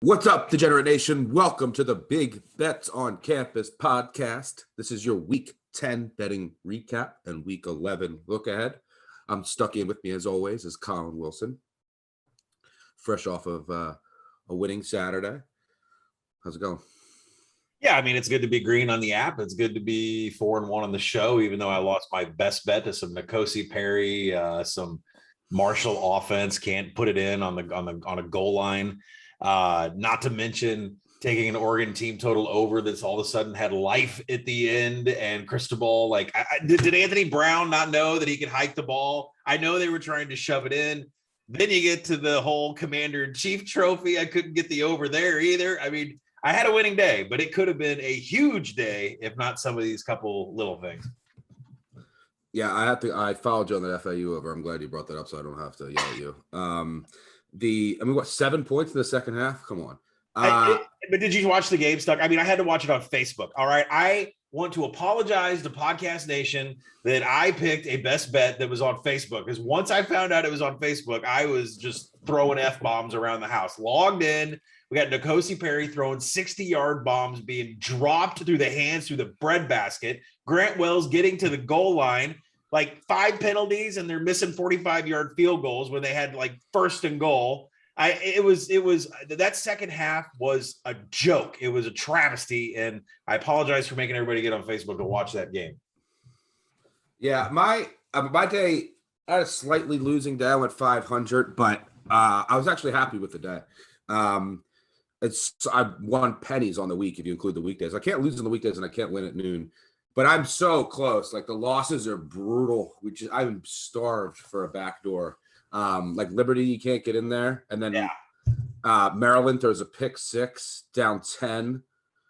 What's up, Degenerate Nation? Welcome to the Big Bets on Campus podcast. This is your Week 10 betting recap and Week 11 look ahead. I'm Stuckey, and with me, as always, is Collin Wilson, fresh off of a winning Saturday. How's it going? Yeah, I mean, it's good to be green on the app. It's good to be 4-1 on the show, even though I lost my best bet to some N'Kosi Perry, some Marshall offense. Can't put it in on a goal line. Not to mention taking an Oregon team total over that's all of a sudden had life at the end. And Cristobal, did Anthony Brown not know that he could hike the ball? I know they were trying to shove it in. Then you get to the whole Commander-in-Chief trophy. I couldn't get the over there either. I mean, I had a winning day, but it could have been a huge day if not some of these couple little things. Yeah, I followed you on the FAU over. I'm glad you brought that up so I don't have to yell at you. 7 points in the second half? Come on. But did you watch the game, Stuck? I mean, I had to watch it on Facebook. All right. I want to apologize to Podcast Nation that I picked a best bet that was on Facebook, because once I found out it was on Facebook, I was just throwing F-bombs around the house. Logged in. We got N'Kosi Perry throwing 60-yard bombs being dropped through the hands through the breadbasket. Grant Wells getting to the goal line, like 5 penalties, and they're missing 45-yard field goals when they had like first and goal. It was that second half was a joke. It was a travesty, and I apologize for making everybody get on Facebook to watch that game. Yeah, my day, I had a slightly losing day. I went 500, but I was actually happy with the day. I won pennies on the week if you include the weekdays. I can't lose on the weekdays and I can't win at noon, but I'm so close. Like, the losses are brutal. I'm starved for a backdoor. Like Liberty, you can't get in there, and then Maryland throws a pick six down 10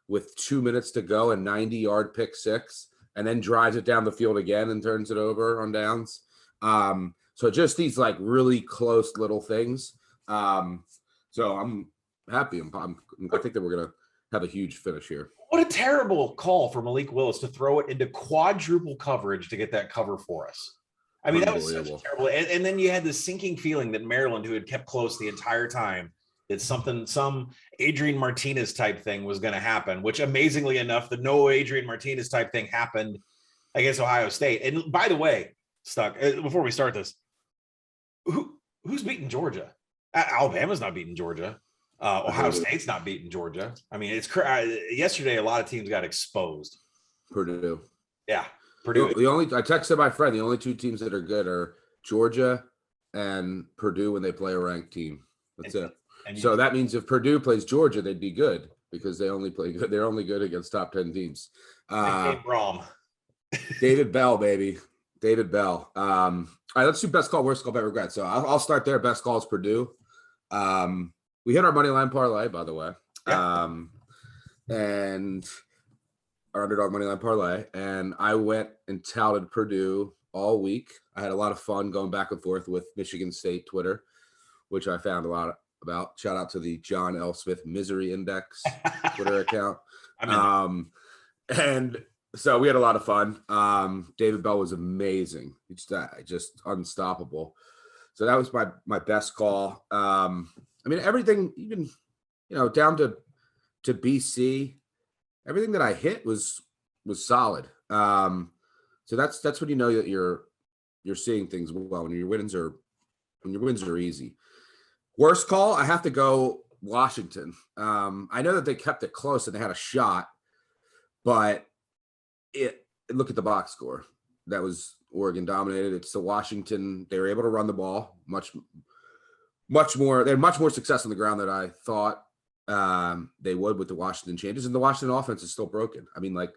with 2 minutes to go, a 90-yard pick six, and then drives it down the field again and turns it over on downs. So just these like really close little things. So I'm happy. I think that we're gonna have a huge finish here. What a terrible call for Malik Willis to throw it into quadruple coverage to get that cover for us. I mean, that was such a terrible. And then you had this sinking feeling that Maryland, who had kept close the entire time, that some Adrian Martinez type thing was going to happen, which amazingly enough, the no Adrian Martinez type thing happened against Ohio State. And by the way, Stuck, before we start this, who's beating Georgia? Alabama's not beating Georgia. Ohio State's not beating Georgia. I mean, it's yesterday, a lot of teams got exposed. Purdue. Yeah. Purdue. I texted my friend, the only two teams that are good are Georgia and Purdue when they play a ranked team. That's it. So that means if Purdue plays Georgia, they'd be good because they only play good. They're only good against top 10 teams. David Bell, baby. David Bell. All right, let's do best call, worst call, bet, regret. So I'll start there. Best call is Purdue. We hit our money line parlay, by the way. Yeah. And our underdog money line parlay, and I went and touted Purdue all week. I had a lot of fun going back and forth with Michigan State Twitter, which I found a lot about. Shout out to the John L. Smith Misery Index Twitter account. And so we had a lot of fun. David Bell was amazing. It's just unstoppable. So that was my best call. I mean, everything, even down to BC. Everything that I hit was solid. So that's when you know that you're seeing things well, when your wins are easy. Worst call, I have to go Washington. I know that they kept it close and they had a shot, but look at the box score. That was Oregon dominated. It's the Washington. They were able to run the ball much more. They had much more success on the ground than I thought they would with the Washington changes, and the Washington offense is still broken. I mean, like,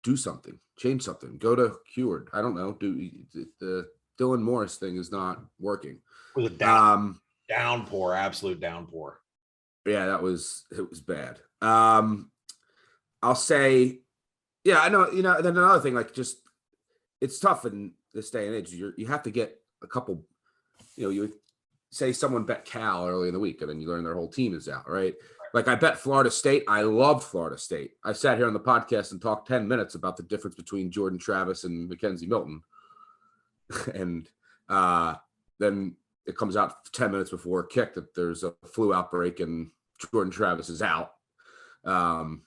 do something, change something, go to Heward. I don't know. The Dylan Morris thing is not working. It was a downpour, absolute downpour. Yeah, it was bad. I'll say, yeah, I know. Then another thing, like, just it's tough in this day and age. You have to get a couple. You say someone bet Cal early in the week and then you learn their whole team is out, right? Like, I bet Florida State. I loved Florida State. I sat here on the podcast and talked 10 minutes about the difference between Jordan Travis and Mackenzie Milton. And then it comes out 10 minutes before kick that there's a flu outbreak in Jordan Travis is out.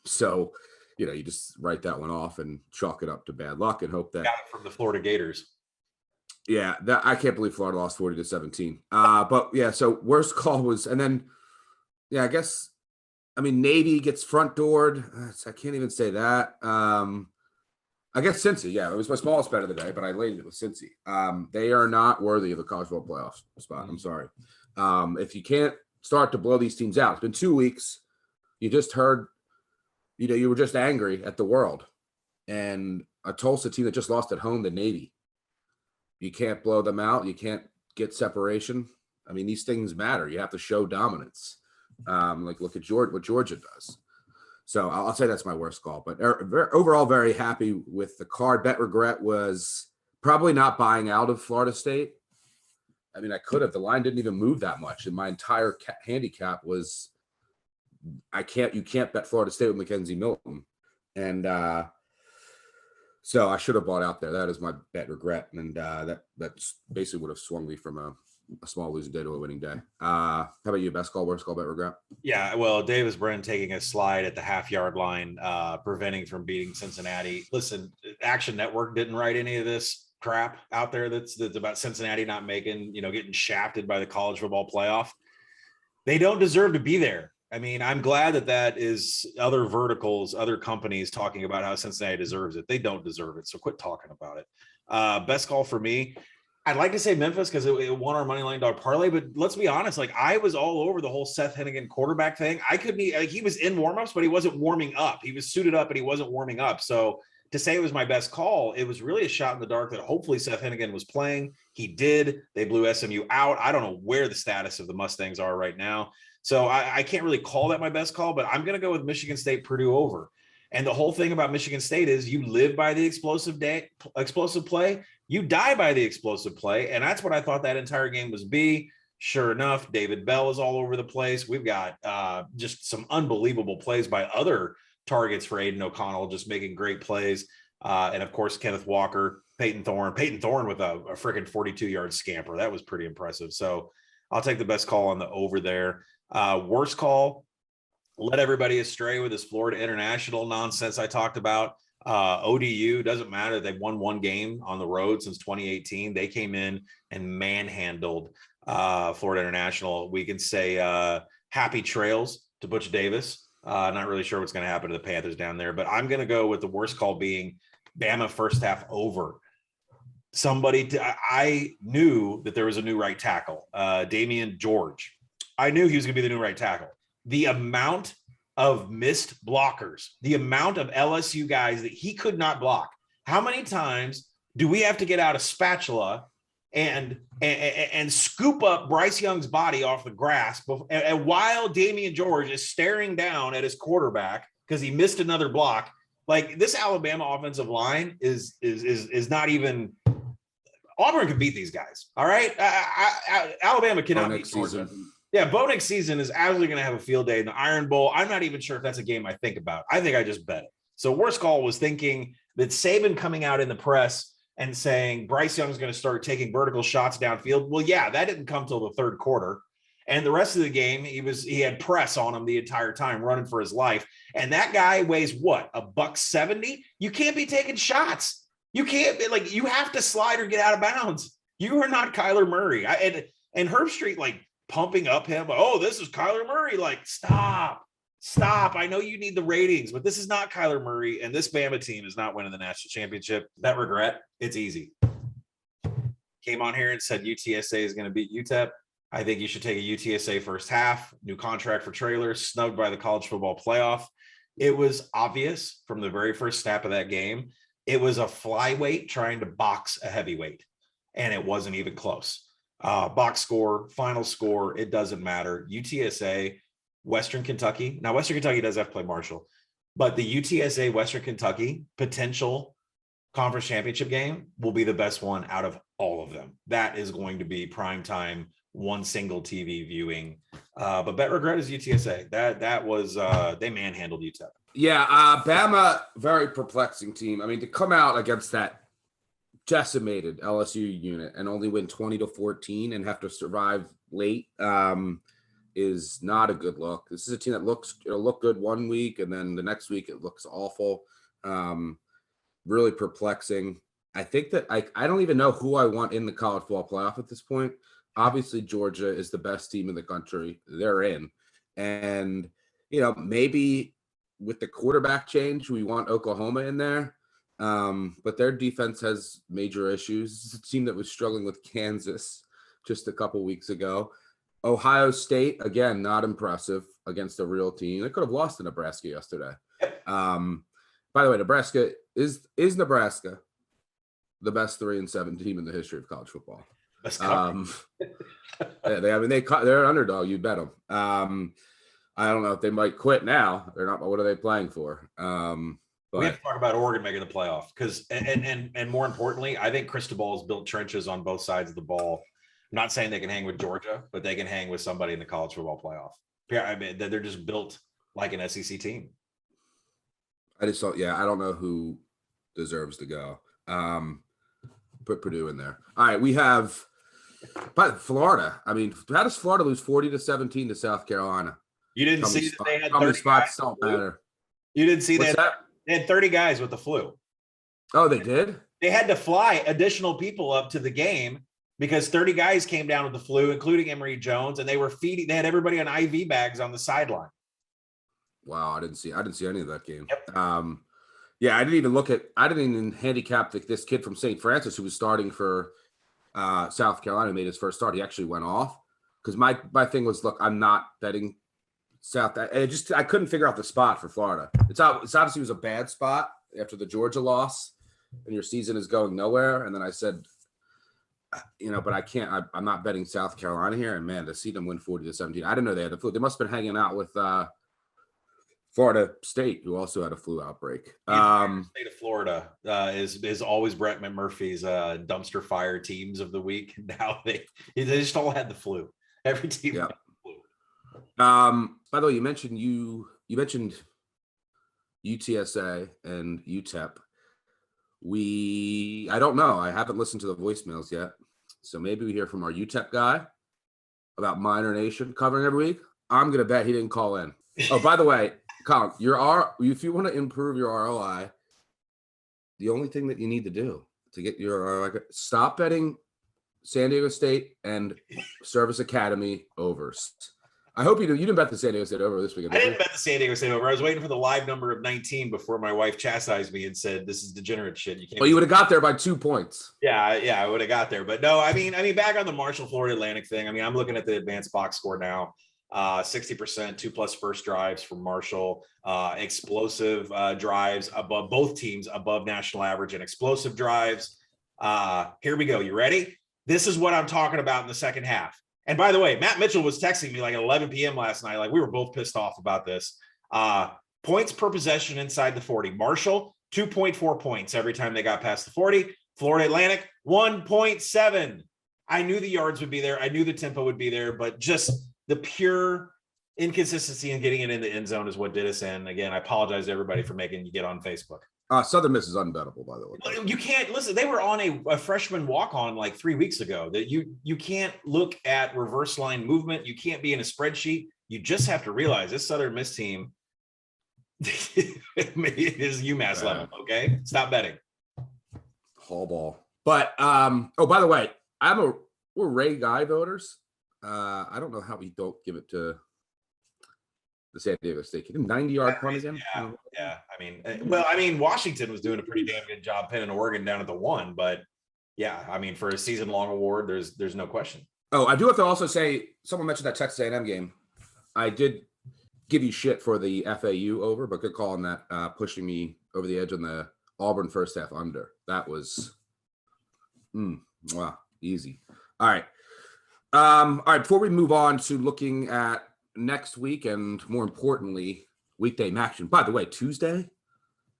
So, you just write that one off and chalk it up to bad luck and hope that. Got it from the Florida Gators. Yeah, I can't believe Florida lost 40-17. But yeah, so worst call was, and then, yeah, Navy gets front doored. I can't even say that. I guess Cincy. Yeah, it was my smallest bet of the day, but I laid it with Cincy. They are not worthy of a college football playoff spot. I'm sorry. If you can't start to blow these teams out, it's been 2 weeks. You just heard, you were just angry at the world, and a Tulsa team that just lost at home to Navy. You can't blow them out. You can't get separation. I mean, these things matter. You have to show dominance. Look at what Georgia does. So I'll say that's my worst call. But overall, very happy with the card. Bet regret was probably not buying out of Florida State. I mean, I could have. The line didn't even move that much, and my entire handicap was you can't bet Florida State with Mackenzie Milton, and so I should have bought out there. That is my bet regret, and that's basically would have swung me from a small losing day to a winning day. How about you? Best call, worst call, bet regret? Yeah, well, Davis Brin taking a slide at the half-yard line, preventing from beating Cincinnati. Listen, Action Network didn't write any of this crap out there that's about Cincinnati not making, getting shafted by the college football playoff. They don't deserve to be there. I mean, I'm glad that is other verticals, other companies talking about how Cincinnati deserves it. They don't deserve it, so quit talking about it. Best call for me, I'd like to say Memphis because it won our money line dog parlay, but let's be honest, I was all over the whole Seth Hennigan quarterback thing. I couldn't he was in warmups, but he wasn't warming up. He was suited up, but he wasn't warming up. So to say it was my best call, it was really a shot in the dark that hopefully Seth Hennigan was playing. He did. They blew SMU out. I don't know where the status of the Mustangs are right now. So I can't really call that my best call, but I'm going to go with Michigan State Purdue over. And the whole thing about Michigan State is you live by the explosive play, you die by the explosive play. And that's what I thought that entire game was be. Sure enough, David Bell is all over the place. We've got just some unbelievable plays by other targets for Aiden O'Connell, just making great plays. And of course, Kenneth Walker, Peyton Thorne with a freaking 42-yard scamper. That was pretty impressive. So I'll take the best call on the over there. Worst call, led everybody astray with this Florida International nonsense I talked about. ODU, doesn't matter. They've won one game on the road since 2018. They came in and manhandled Florida International. We can say happy trails to Butch Davis. Not really sure what's going to happen to the Panthers down there, but I'm going to go with the worst call being Bama first half over. I knew that there was a new right tackle, Damian George. I knew he was going to be the new right tackle. The amount of missed blockers, the amount of LSU guys that he could not block. How many times do we have to get out a spatula and scoop up Bryce Young's body off the grass and while Damian George is staring down at his quarterback because he missed another block? Like, this Alabama offensive line is not even. Auburn can beat these guys. All right, Alabama cannot beat Georgia. Yeah, Bo next season is absolutely going to have a field day in the Iron Bowl. I'm not even sure if that's a game I think about. I think I just bet it. So worst call was thinking that Saban coming out in the press and saying Bryce Young's going to start taking vertical shots downfield. Well, yeah, that didn't come till the third quarter. And the rest of the game, he had press on him the entire time, running for his life. And that guy weighs what, $170? You can't be taking shots. You can't be you have to slide or get out of bounds. You are not Kyler Murray. And Herb Street pumping up him. Oh, this is Kyler Murray. Stop. I know you need the ratings, but this is not Kyler Murray. And this Bama team is not winning the national championship. That regret, it's easy. Came on here and said UTSA is going to beat UTEP. I think you should take a UTSA first half, new contract for trailers, snubbed by the college football playoff. It was obvious from the very first snap of that game. It was a flyweight trying to box a heavyweight, and it wasn't even close. Box score, final score, it doesn't matter. UTSA, Western Kentucky. Now, Western Kentucky does have to play Marshall, but the UTSA Western Kentucky potential conference championship game will be the best one out of all of them. That is going to be prime time, one single TV viewing. But bet regret is UTSA. That was they manhandled UTEP. Yeah, Bama, very perplexing team. I mean, to come out against that decimated LSU unit and only win 20-14 and have to survive late. is not a good look. This is a team that it'll look good one week, and then the next week it looks awful. Really perplexing. I think that I don't even know who I want in the college football playoff at this point. Obviously, Georgia is the best team in the country. They're in. And, maybe with the quarterback change, we want Oklahoma in there. But their defense has major issues. It's a team that was struggling with Kansas just a couple weeks ago. Ohio State, again, not impressive against a real team. They could have lost to Nebraska yesterday. By the way, Nebraska is Nebraska the best 3-7 team in the history of college football. They're an underdog. You bet them. I don't know if they might quit now. They're not. What are they playing for? We have to talk about Oregon making the playoff because, and more importantly, I think Cristobal has built trenches on both sides of the ball. I'm not saying they can hang with Georgia, but they can hang with somebody in the college football playoff. Yeah, I mean, they're just built like an SEC team. I don't know who deserves to go. Put Purdue in there. All right, we have Florida. I mean, how does Florida lose 40-17 to South Carolina? You didn't see that they had 30 spots don't matter. You didn't see that they had 30 guys with the flu. Oh, they did? They had to fly additional people up to the game because 30 guys came down with the flu, including Emory Jones, and they had everybody on IV bags on the sideline. Wow, I didn't see any of that game. Yep. I didn't even handicap this kid from St. Francis who was starting for South Carolina, made his first start. He actually went off because my thing was, look, I'm not betting South. I couldn't figure out the spot for Florida. It's obviously was a bad spot after the Georgia loss, and your season is going nowhere. And then I said, but I can't. I'm not betting South Carolina here. And man, to see them win 40-17, I didn't know they had the flu. They must have been hanging out with Florida State, who also had a flu outbreak. The state of Florida is always Brett McMurphy's dumpster fire teams of the week. Now they just all had the flu. Every team had the flu. By the way, you mentioned UTSA and UTEP. I don't know. I haven't listened to the voicemails yet. So maybe we hear from our UTEP guy about Minor Nation covering every week. I'm going to bet he didn't call in. Oh, by the way, Collin, if you want to improve your ROI, the only thing that you need to do to get your ROI, stop betting San Diego State and Service Academy overs. I hope you didn't bet the San Diego State over this weekend. I didn't bet the San Diego State over. I was waiting for the live number of 19 before my wife chastised me and said, "This is degenerate shit." You can't. Well, you would have got there by 2 points. Yeah, I would have got there. But no, I mean, back on the Marshall Florida Atlantic thing. I mean, I'm looking at the advanced box score now. 60%, 2+ first drives from Marshall, explosive drives above both teams, above national average and explosive drives. Here we go. You ready? This is what I'm talking about in the second half. And by the way, Matt Mitchell was texting me like at 11 p.m. last night. Like we were both pissed off about this. Points per possession inside the 40. Marshall, 2.4 points every time they got past the 40. Florida Atlantic, 1.7. I knew the yards would be there. I knew the tempo would be there, but just the pure inconsistency in getting it in the end zone is what did us in. Again, I apologize to everybody for making you get on Facebook. Southern Miss is unbettable, by the way. You can't listen. They were on a freshman walk-on like 3 weeks ago. That you can't look at reverse line movement. You can't be in a spreadsheet. You just have to realize this Southern Miss team is UMass level. Okay, stop betting. Hall ball. But by the way, we're Ray Guy voters. I don't know how we don't give it to the San Diego State kid. 90-yard punt again. Yeah. I mean, Washington was doing a pretty damn good job pinning Oregon down at the 1, but yeah, I mean, for a season-long award, there's no question. Oh, I do have to also say, someone mentioned that Texas A&M game. I did give you shit for the FAU over, but good call on that, pushing me over the edge on the Auburn first half under. That was easy. All right. Before we move on to looking at next week and more importantly, weekday MACtion. By the way, Tuesday,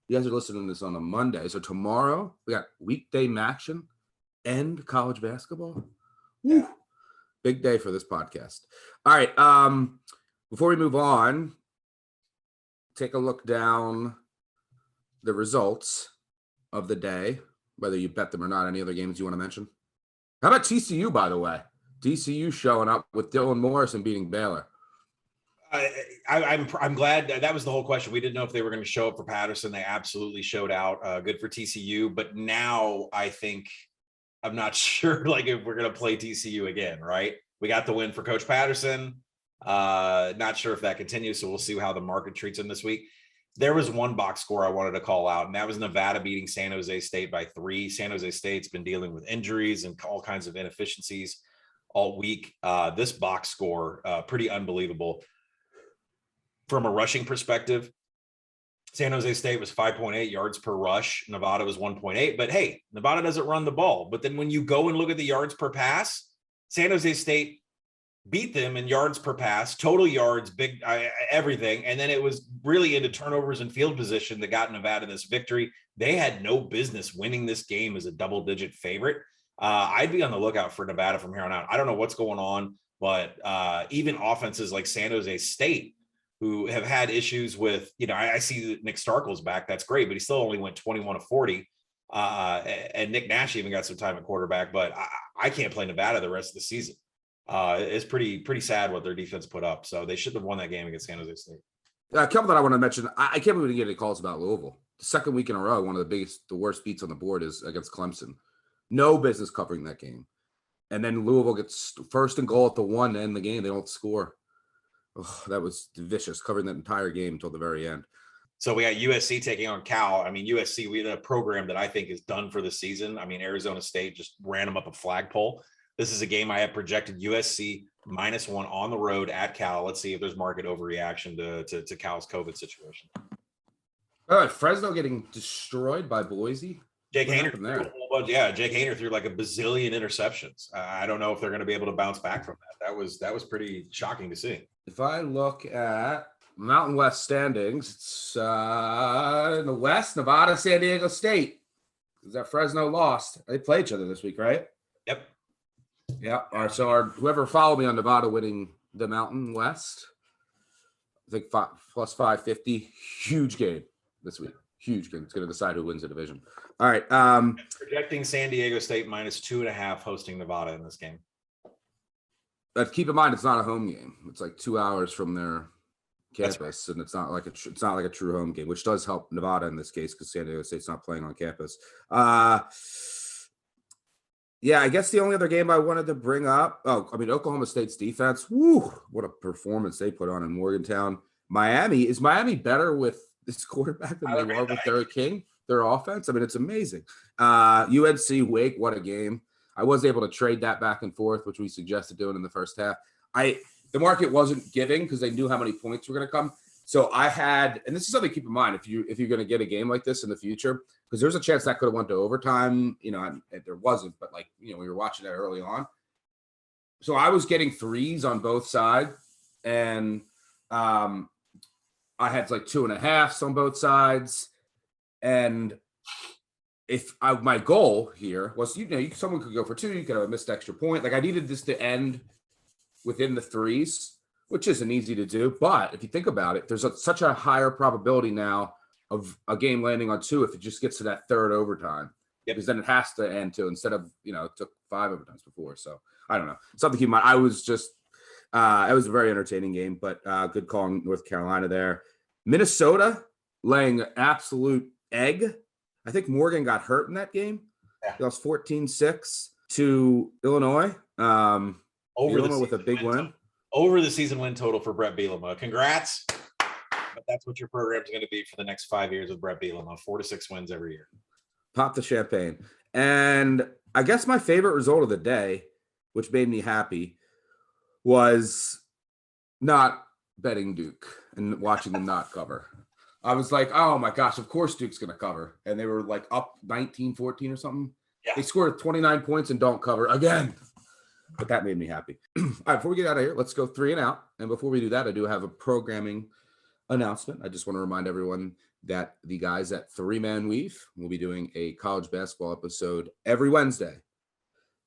you guys are listening to this on a Monday. So tomorrow we got weekday MACtion and college basketball. Woo. Big day for this podcast. All right. Before we move on, take a look down the results of the day, whether you bet them or not. Any other games you want to mention? How about TCU, by the way? TCU showing up with Dylan Morris and beating Baylor. I'm glad that was the whole question. We didn't know if they were going to show up for Patterson. They absolutely showed out. Good for TCU. But now I think I'm not sure like if we're going to play TCU again, right? We got the win for Coach Patterson. Not sure if that continues. So we'll see how the market treats him this week. There was one box score I wanted to call out, and that was Nevada beating San Jose State by 3. San Jose State's been dealing with injuries and all kinds of inefficiencies all week. This box score, pretty unbelievable. From a rushing perspective, San Jose State was 5.8 yards per rush. Nevada was 1.8. But hey, Nevada doesn't run the ball. But then when you go and look at the yards per pass, San Jose State beat them in yards per pass, total yards, everything. And then it was really into turnovers and field position that got Nevada this victory. They had no business winning this game as a double-digit favorite. I'd be on the lookout for Nevada from here on out. I don't know what's going on, but even offenses like San Jose State, who have had issues with, I see that Nick Starkel's back. That's great, but he still only went 21 of 40. And Nick Nash even got some time at quarterback, but I can't play Nevada the rest of the season. It's pretty sad what their defense put up. So they should have won that game against San Jose State. A couple that I want to mention. I can't believe we didn't get any calls about Louisville. The second week in a row, one of the worst beats on the board is against Clemson. No business covering that game. And then Louisville gets first and goal at the 1 to end the game. They don't score. Oh, that was vicious, covering that entire game until the very end. So we got USC taking on Cal. I mean, USC, we had a program that I think is done for the season. I mean, Arizona State just ran them up a flagpole. This is a game I have projected USC -1 on the road at Cal. Let's see if there's market overreaction to Cal's COVID situation. All right, Fresno getting destroyed by Boise. Jake Haener threw like a bazillion interceptions. I don't know if they're going to be able to bounce back from that. That was pretty shocking to see. If I look at Mountain West standings, it's in the West, Nevada, San Diego State. Is that Fresno lost? They play each other this week, right? Yep. Yeah. All right. So whoever followed me on Nevada winning the Mountain West, I think plus 550. Huge game this week. Huge game. It's going to decide who wins the division. All right. Projecting San Diego State -2.5 hosting Nevada in this game. But keep in mind, it's not a home game. It's like 2 hours from their campus, and it's not like a true home game, which does help Nevada in this case because San Diego State's not playing on campus. Yeah, I guess the only other game I wanted to bring up. Oklahoma State's defense. Woo! What a performance they put on in Morgantown. Is Miami better with this quarterback than they are with Derek King? Their offense. I mean, it's amazing. UNC Wake. What a game. I was able to trade that back and forth, which we suggested doing in the first half. The market wasn't giving because they knew how many points were going to come. So I had, and this is something to keep in mind if you're going to get a game like this in the future, because there's a chance that could have went to overtime. And there wasn't, but we were watching that early on. So I was getting threes on both sides, and I had like 2.5s on both sides, and my goal here was, someone could go for 2, you could have a missed extra point. Like I needed this to end within the 3s, which isn't easy to do. But if you think about it, there's such a higher probability now of a game landing on 2 if it just gets to that third overtime. Yep. Because then it has to end 2 instead of, it took 5 overtimes before. So I don't know. Something to keep in mind. I was just, it was a very entertaining game, but good call in North Carolina there. Minnesota laying an absolute egg. I think Morgan got hurt in that game. Yeah. He lost 14-6 to Illinois. Illinois with a big win. Over the season win total for Brett Bielema. Congrats. But that's what your program is going to be for the next 5 years with Brett Bielema. 4 to 6 wins every year. Pop the champagne. And I guess my favorite result of the day, which made me happy, was not betting Duke and watching them not cover. I was like, oh my gosh, of course Duke's going to cover. And they were like up 19-14 or something. Yeah. They scored 29 points and don't cover again. But that made me happy. All right, before we get out of here, let's go 3 and out. And before we do that, I do have a programming announcement. I just want to remind everyone that the guys at 3-Man Weave will be doing a college basketball episode every Wednesday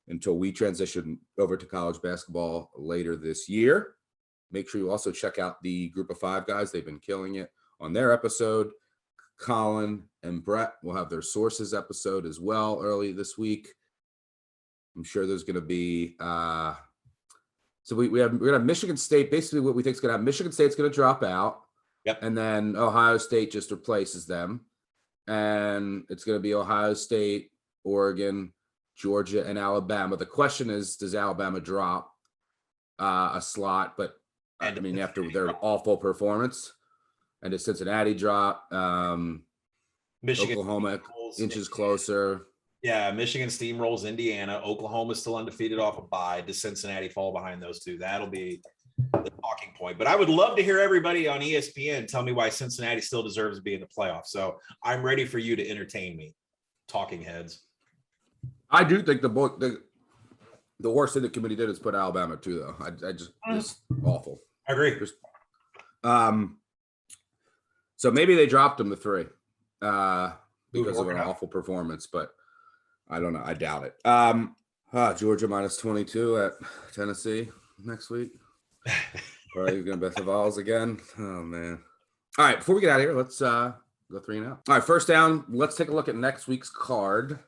until we transition over to college basketball later this year. Make sure you also check out the Group of 5 guys. They've been killing it on their episode. Colin and Brett will have their sources episode as well early this week. I'm sure there's going to be So we're gonna have Michigan State. Basically, what we think is gonna have Michigan State's gonna drop out. Yep. And then Ohio State just replaces them, and it's gonna be Ohio State, Oregon, Georgia, and Alabama. The question is, does Alabama drop a slot? But I mean, after their awful performance, and does Cincinnati drop? Michigan Oklahoma inches closer. Yeah, Michigan steamrolls Indiana. Oklahoma's still undefeated off a bye. Does Cincinnati fall behind those two? That'll be the talking point. But I would love to hear everybody on ESPN tell me why Cincinnati still deserves to be in the playoffs. So I'm ready for you to entertain me, talking heads. I do think the worst thing the committee did is put Alabama too, though. I just it's awful. I agree. So maybe they dropped them to 3 because of an awful performance, but I don't know. I doubt it. Georgia minus 22 at Tennessee next week. Probably gonna bet the Vols again. Oh man. All right, before we get out of here, let's go 3-0. All right, first down. Let's take a look at next week's card.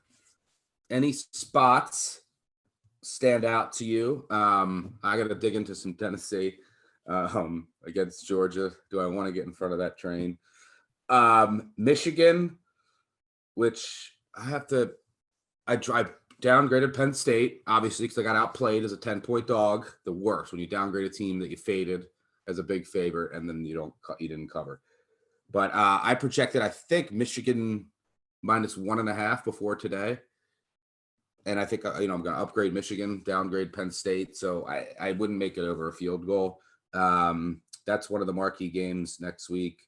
Any spots stand out to you? I got to dig into some Tennessee against Georgia. Do I want to get in front of that train? Michigan, which I downgraded Penn State, obviously, because I got outplayed as a 10-point dog. The worst when you downgrade a team that you faded as a big favorite and then you didn't cover. But I projected, I think, Michigan minus 1.5 before today. And I think, I'm going to upgrade Michigan, downgrade Penn State. So I wouldn't make it over a field goal. That's one of the marquee games next week.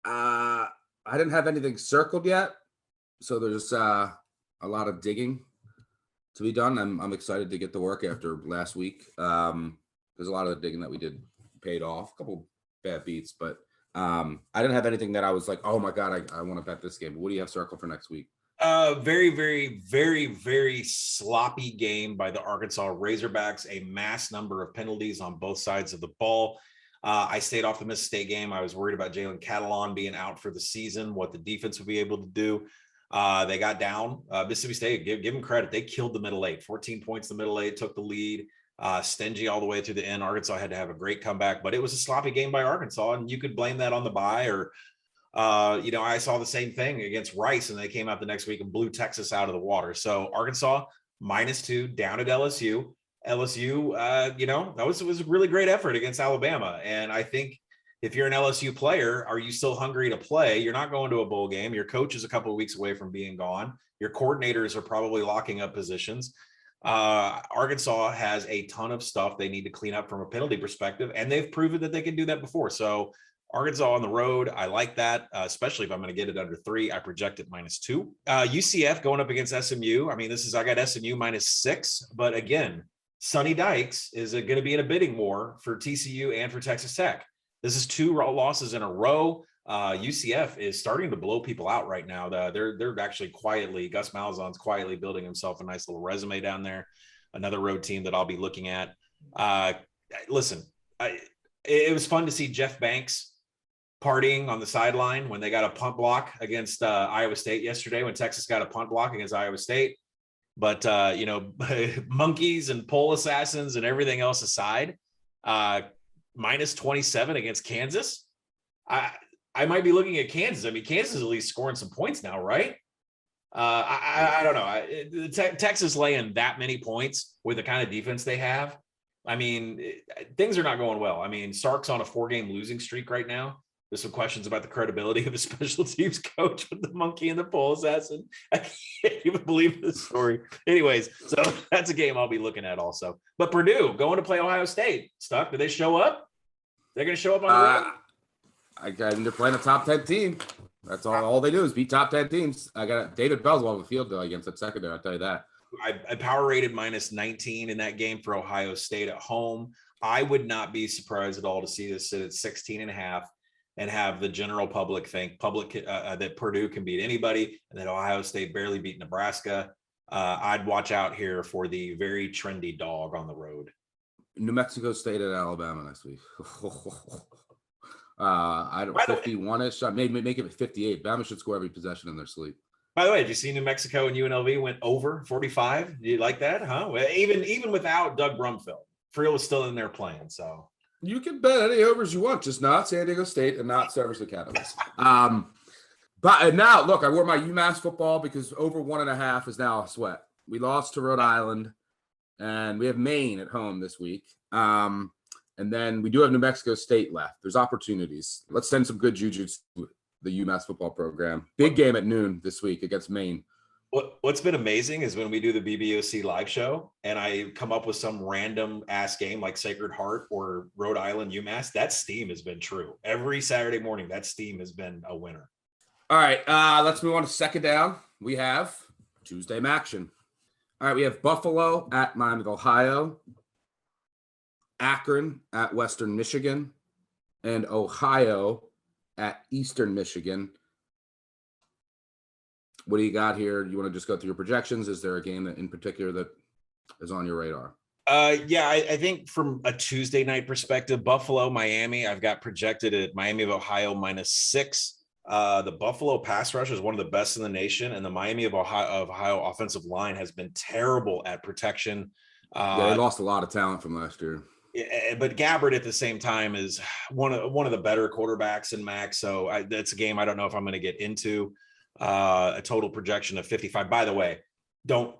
I didn't have anything circled yet. So there's a lot of digging to be done. I'm excited to get to work after last week. There's a lot of the digging that we did paid off. A couple bad beats, but I didn't have anything that I was like, oh my God, I want to bet this game. What do you have circled for next week? Very, very, very, very sloppy game by the Arkansas Razorbacks. A mass number of penalties on both sides of the ball. I stayed off the Mississippi State game. I was worried about Jalen Catalon being out for the season, what the defense would be able to do. They got down. Mississippi State, give them credit. They killed the middle eight. 14 points the middle eight, took the lead. Stingy all the way through the end. Arkansas had to have a great comeback, but it was a sloppy game by Arkansas, and you could blame that on the bye or I saw the same thing against Rice, and they came out the next week and blew Texas out of the water. So Arkansas -2 down at LSU. LSU, that was a really great effort against Alabama. And I think if you're an LSU player, are you still hungry to play? You're not going to a bowl game. Your coach is a couple of weeks away from being gone. Your coordinators are probably locking up positions. Arkansas has a ton of stuff they need to clean up from a penalty perspective, and they've proven that they can do that before. So Arkansas on the road, I like that, especially if I'm going to get it under 3. I project it -2. UCF going up against SMU. I mean, I got SMU -6, but again, Sonny Dykes is going to be in a bidding war for TCU and for Texas Tech. This is 2 losses in a row. UCF is starting to blow people out right now. They're actually quietly, Gus Malzahn's quietly building himself a nice little resume down there. Another road team that I'll be looking at. Listen, it was fun to see Jeff Banks partying on the sideline when they got a punt block against Iowa State yesterday, when Texas got a punt block against Iowa State. But, monkeys and pole assassins and everything else aside, -27 against Kansas. I might be looking at Kansas. I mean, Kansas is at least scoring some points now, right? I don't know. Texas laying that many points with the kind of defense they have. I mean, things are not going well. I mean, Sark's on a 4-game losing streak right now. There's some questions about the credibility of the special teams coach with the monkey and the pole assassin. I can't even believe this story. Anyways, so that's a game I'll be looking at also. But Purdue going to play Ohio State. Stuck? Do they show up? They're going to show up on the road? They're playing a top 10 team. That's all they do is beat top 10 teams. I got David Bell's on the field though against that secondary. I'll tell you that. I power rated -19 in that game for Ohio State at home. I would not be surprised at all to see this sit at 16.5 and have the general public think that Purdue can beat anybody and that Ohio State barely beat Nebraska. I'd watch out here for the very trendy dog on the road. New Mexico State at Alabama next week. I don't 51-ish. Maybe make it 58. Bama should score every possession in their sleep. By the way, did you see New Mexico and UNLV went over 45? Do you like that, huh? Well, even without Doug Brumfield, Friel was still in there playing. So you can bet any overs you want, just not San Diego State and not Service Academies. But now, look, I wore my UMass football because over 1.5 is now a sweat. We lost to Rhode Island, and we have Maine at home this week. And then we do have New Mexico State left. There's opportunities. Let's send some good juju to the UMass football program. Big game at noon this week against Maine. What's been amazing is when we do the BBOC live show and I come up with some random ass game like Sacred Heart or Rhode Island UMass, that steam has been true. Every Saturday morning, that steam has been a winner. All right, let's move on to second down. We have Tuesday MACtion. All right, we have Buffalo at Miami of Ohio, Akron at Western Michigan, and Ohio at Eastern Michigan. What do you got here? You want to just go through your projections? Is there a game that in particular that is on your radar? Yeah, I think from a Tuesday night perspective, Buffalo, Miami, I've got projected at Miami of Ohio -6. The Buffalo pass rush is one of the best in the nation, and the Miami of Ohio offensive line has been terrible at protection. Yeah, they lost a lot of talent from last year. But Gabbard at the same time is one of the better quarterbacks in MAC. So that's a game I don't know if I'm going to get into. A total projection of 55. By the way, don't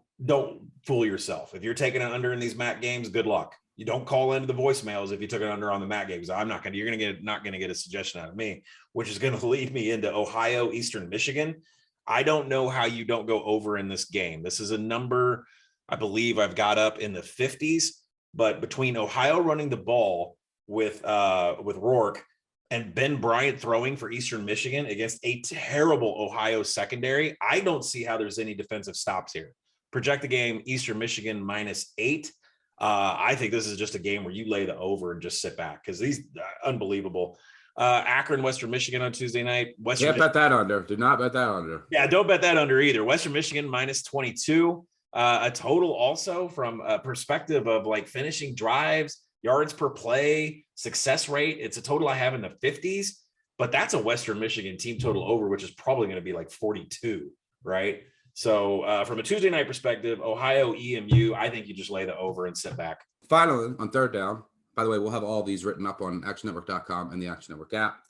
fool yourself. If you're taking an under in these MAC games, good luck. You don't call into the voicemails if you took an under on the MAC games. You're not going to get a suggestion out of me, which is going to lead me into Ohio, Eastern Michigan. I don't know how you don't go over in this game. This is a number I believe I've got up in the 50s, but between Ohio running the ball with Rourke and Ben Bryant throwing for Eastern Michigan against a terrible Ohio secondary, I don't see how there's any defensive stops here. Project the game, Eastern Michigan -8. I think this is just a game where you lay the over and just sit back because these unbelievable. Akron, Western Michigan on Tuesday night. Can't bet that under. Do not bet that under. Yeah, don't bet that under either. Western Michigan -22. A total also from a perspective of like finishing drives, yards per play, success rate. It's a total I have in the 50s, but that's a Western Michigan team total over, which is probably going to be like 42, right? So from a Tuesday night perspective, Ohio, EMU, I think you just lay the over and sit back. Finally, on third down, by the way, we'll have all these written up on actionnetwork.com and the Action Network app.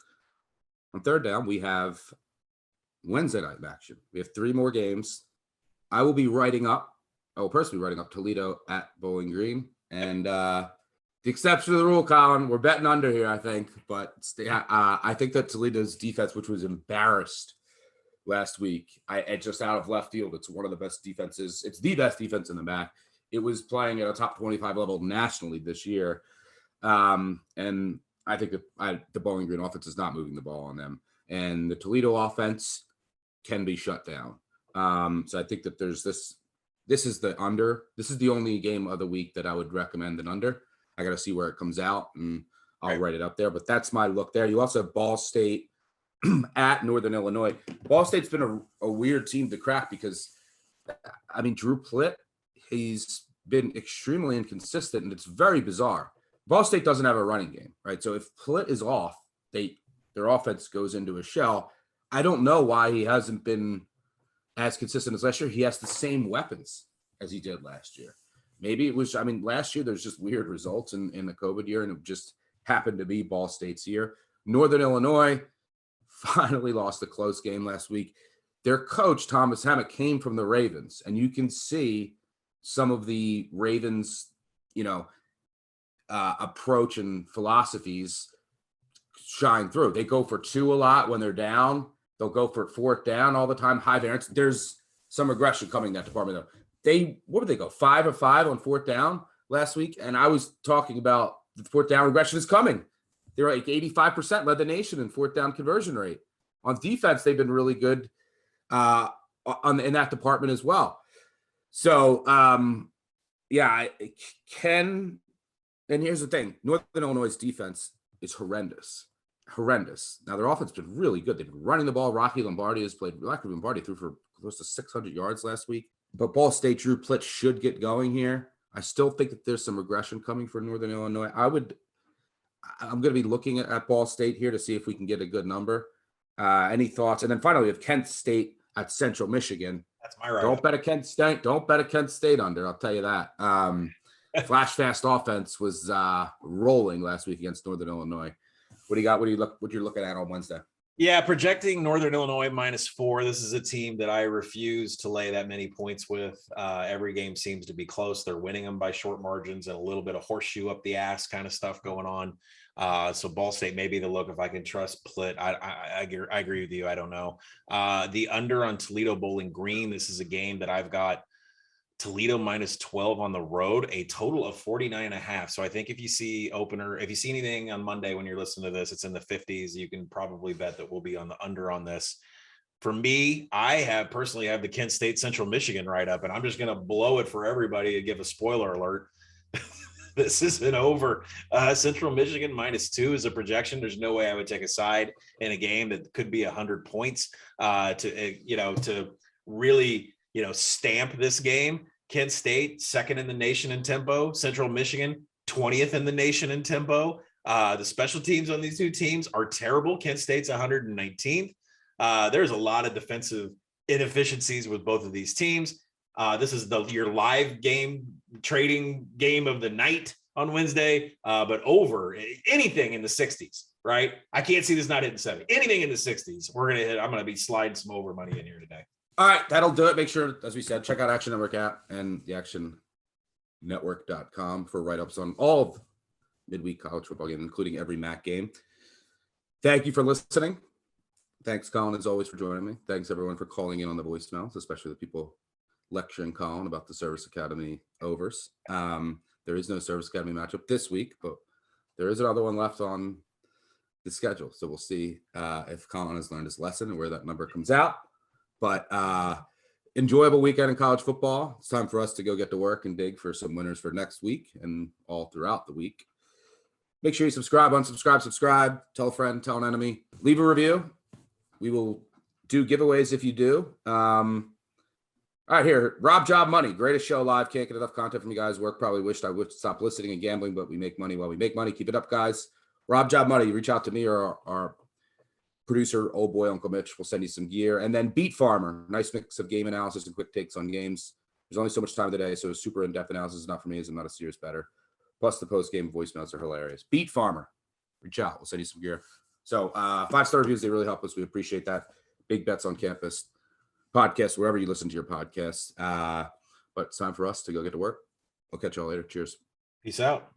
On third down, we have Wednesday night action. We have 3 more games. I will personally writing up Toledo at Bowling Green. And the exception to the rule, Collin, we're betting under here, I think. But I think that Toledo's defense, which was embarrassed last week, just out of left field, it's one of the best defenses. It's the best defense in the MAC. It was playing at a top 25 level nationally this year. And I think that the Bowling Green offense is not moving the ball on them. And the Toledo offense can be shut down. So I think that there's this is the under. This is the only game of the week that I would recommend an under. I got to see where it comes out, and I'll write it up there. But that's my look there. You also have Ball State at Northern Illinois. Ball State's been a weird team to crack because, I mean, Drew Plitt, he's been extremely inconsistent, and it's very bizarre. Ball State doesn't have a running game, right? So if Plitt is off, their offense goes into a shell. I don't know why he hasn't been as consistent as last year. He has the same weapons as he did last year. Maybe it was, last year there's just weird results in the COVID year, and it just happened to be Ball State's year. Northern Illinois finally lost a close game last week. Their coach, Thomas Hammock, came from the Ravens, and you can see some of the Ravens, approach and philosophies shine through. They go for 2 a lot when they're down. They'll go for 4th down all the time, high variance. There's some aggression coming in that department, though. What did they go? 5 of 5 on 4th down last week? And I was talking about the 4th down regression is coming. They're like 85% led the nation in 4th down conversion rate. On defense, they've been really good in that department as well. So, and here's the thing. Northern Illinois' defense is horrendous. Now, their offense has been really good. They've been running the ball. Rocky Lombardi threw for close to 600 yards last week. But Ball State, Drew Plitt should get going here. I still think that there's some regression coming for Northern Illinois. I'm going to be looking at Ball State here to see if we can get a good number. Any thoughts? And then finally, we have Kent State at Central Michigan. That's my right. Don't bet a Kent State. Don't bet a Kent State under. I'll tell you that. flash fast offense was rolling last week against Northern Illinois. What do you got? What you're looking at on Wednesday? Yeah, projecting Northern Illinois -4. This is a team that I refuse to lay that many points with. Every game seems to be close. They're winning them by short margins and a little bit of horseshoe up the ass kind of stuff going on. So Ball State may be the look if I can trust Pitt. I agree with you. I don't know. The under on Toledo Bowling Green. This is a game that I've got Toledo -12 on the road, a total of 49.5. So I think if you see anything on Monday when you're listening to this, it's in the 50s. You can probably bet that we'll be on the under on this. For me, I personally have the Kent State Central Michigan right up, and I'm just going to blow it for everybody and give a spoiler alert. This isn't over. Central Michigan -2 is a projection. There's no way I would take a side in a game that could be 100 points to really stamp this game. Kent State, second in the nation in tempo. Central Michigan, 20th in the nation in tempo. The special teams on these two teams are terrible. Kent State's 119th. There's a lot of defensive inefficiencies with both of these teams. This is your live game trading game of the night on Wednesday, but over anything in the 60s, right? I can't see this not hitting 70. Anything in the 60s, I'm going to be sliding some over money in here today. All right, that'll do it. Make sure, as we said, check out Action Network app and the actionnetwork.com for write-ups on all of midweek college football games, including every MAC game. Thank you for listening. Thanks, Collin, as always, for joining me. Thanks, everyone, for calling in on the voicemails, especially the people lecturing Collin about the Service Academy overs. There is no Service Academy matchup this week, but there is another one left on the schedule. So we'll see if Collin has learned his lesson and where that number comes out. But enjoyable weekend in college football. It's time for us to go get to work and dig for some winners for next week and all throughout the week. Make sure you subscribe, unsubscribe, tell a friend, tell an enemy, leave a review. We will do giveaways if you do. All right, here, Rob Job Money, greatest show live. Can't get enough content from you guys. Work probably wished I would stop listening and gambling, but we make money while we make money. Keep it up, guys. Rob Job Money, reach out to me or our producer, old boy Uncle Mitch, will send you some gear. And then Beat Farmer, nice mix of game analysis and quick takes on games. There's only so much time today, so super in-depth analysis is not for me, as I'm not a serious bettor. Plus the post-game voicemails are hilarious. Beat Farmer, reach out. We'll send you some gear. So 5-star reviews, they really help us. We appreciate that. Big Bets on Campus podcast, wherever you listen to your podcasts. But it's time for us to go get to work. We'll catch y'all later. Cheers. Peace out.